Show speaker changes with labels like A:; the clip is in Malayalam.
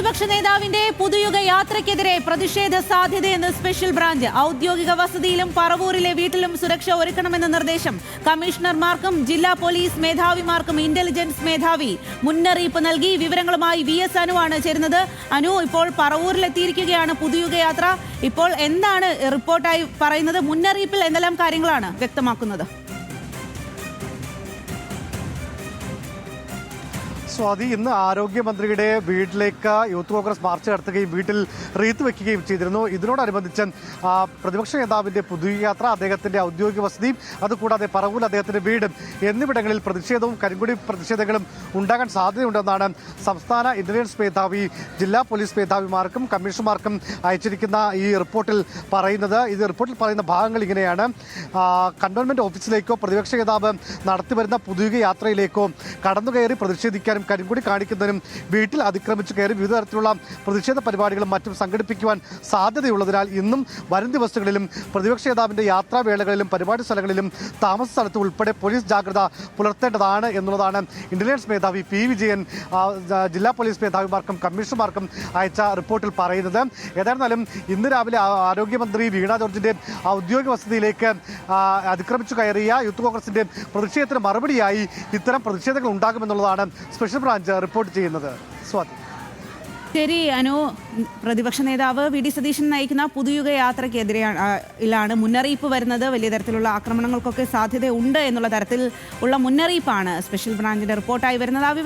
A: പ്രതിപക്ഷ നേതാവിന്റെ പുതുയുഗ യാത്രയ്ക്കെതിരെ പ്രതിഷേധ സാധ്യതയെന്ന് സ്പെഷ്യൽ ബ്രാഞ്ച്. ഔദ്യോഗിക വസതിയിലും പറവൂരിലെ വീട്ടിലും സുരക്ഷ ഒരുക്കണമെന്ന നിർദ്ദേശം. കമ്മീഷണർമാർക്കും ജില്ലാ പോലീസ് മേധാവിമാർക്കും ഇന്റലിജൻസ് മേധാവി മുന്നറിയിപ്പ് നൽകി. വിവരങ്ങളുമായി VS അനുവാണ് ചേരുന്നത്. അനു, ഇപ്പോൾ പറവൂരിലെത്തിയിരിക്കുകയാണ് പുതുയുഗ യാത്ര. ഇപ്പോൾ എന്താണ് റിപ്പോർട്ടായി പറയുന്നത്? മുന്നറിയിപ്പിൽ എന്തെല്ലാം കാര്യങ്ങളാണ് വ്യക്തമാക്കുന്നത്?
B: സ്വാതി, ഇന്ന് ആരോഗ്യമന്ത്രിയുടെ വീട്ടിലേക്ക് യൂത്ത് കോൺഗ്രസ് മാർച്ച് നടത്തുകയും വീട്ടിൽ റീത്ത് വെക്കുകയും ചെയ്തിരുന്നു. ഇതിനോടനുബന്ധിച്ച് പ്രതിപക്ഷ നേതാവിന്റെ പുതുയാത്ര, അദ്ദേഹത്തിന്റെ ഔദ്യോഗിക വസതിയും അതുകൂടാതെ പറവൂർ അദ്ദേഹത്തിന്റെ വീടും എന്നിവിടങ്ങളിൽ പ്രതിഷേധവും കരിങ്കൊടി പ്രതിഷേധങ്ങളും ഉണ്ടാകാൻ സാധ്യതയുണ്ടെന്നാണ് സംസ്ഥാന ഇന്റലിജൻസ് മേധാവി ജില്ലാ പോലീസ് മേധാവിമാർക്കും കമ്മീഷണർമാർക്കും അയച്ചിരിക്കുന്ന ഈ റിപ്പോർട്ടിൽ പറയുന്നത്. ഇത് റിപ്പോർട്ടിൽ പറയുന്ന ഭാഗങ്ങൾ ഇങ്ങനെയാണ്. കന്റോൺമെന്റ് ഓഫീസിലേക്കോ പ്രതിപക്ഷ നേതാവ് നടത്തിവരുന്ന പുതുയുഗ യാത്രയിലേക്കോ കടന്നുകയറി പ്രതിഷേധിക്കാനും കരിങ്കൊടി കാണിക്കുന്നതിനും വീട്ടിൽ അതിക്രമിച്ചു കയറി വിവിധ തരത്തിലുള്ള പ്രതിഷേധ പരിപാടികളും മറ്റും സംഘടിപ്പിക്കുവാൻ സാധ്യതയുള്ളതിനാൽ ഇന്നും വരും ദിവസങ്ങളിലും പ്രതിപക്ഷ നേതാവിന്റെ യാത്രാവേളകളിലും പരിപാടി സ്ഥലങ്ങളിലും താമസ സ്ഥലത്തും ഉൾപ്പെടെ പോലീസ് ജാഗ്രത പുലർത്തേണ്ടതാണ് എന്നുള്ളതാണ് ഇന്റലിജൻസ് മേധാവി P. വിജയൻ ജില്ലാ പോലീസ് മേധാവിമാർക്കും കമ്മീഷണർമാർക്കും അയച്ച റിപ്പോർട്ടിൽ പറയുന്നത്. ഏതായിരുന്നാലും ഇന്ന് രാവിലെ ആരോഗ്യമന്ത്രി വീണ ജോർജിന്റെ ഔദ്യോഗിക വസതിയിലേക്ക് അതിക്രമിച്ചു കയറിയ യൂത്ത് കോൺഗ്രസിന്റെ പ്രതിഷേധത്തിന് മറുപടിയായി ഇത്തരം പ്രതിഷേധങ്ങൾ ഉണ്ടാകുമെന്നുള്ളതാണ് സ്പെഷ്യൽ ബ്രാഞ്ച് റിപ്പോർട്ട് ചെയ്യുന്നത്. സ്വാതി.
A: ശരി അനു, പ്രതിപക്ഷ നേതാവ് VD സതീശൻ നയിക്കുന്ന പുതുയുഗ യാത്രയ്ക്കെതിരെയാണ് മുന്നറിയിപ്പ് വരുന്നത്. വലിയ തരത്തിലുള്ള ആക്രമണങ്ങൾക്കൊക്കെ സാധ്യതയുണ്ട് എന്നുള്ള തരത്തിൽ ഉള്ള മുന്നറിയിപ്പാണ് സ്പെഷ്യൽ ബ്രാഞ്ചിന്റെ റിപ്പോർട്ടായി വരുന്നത്.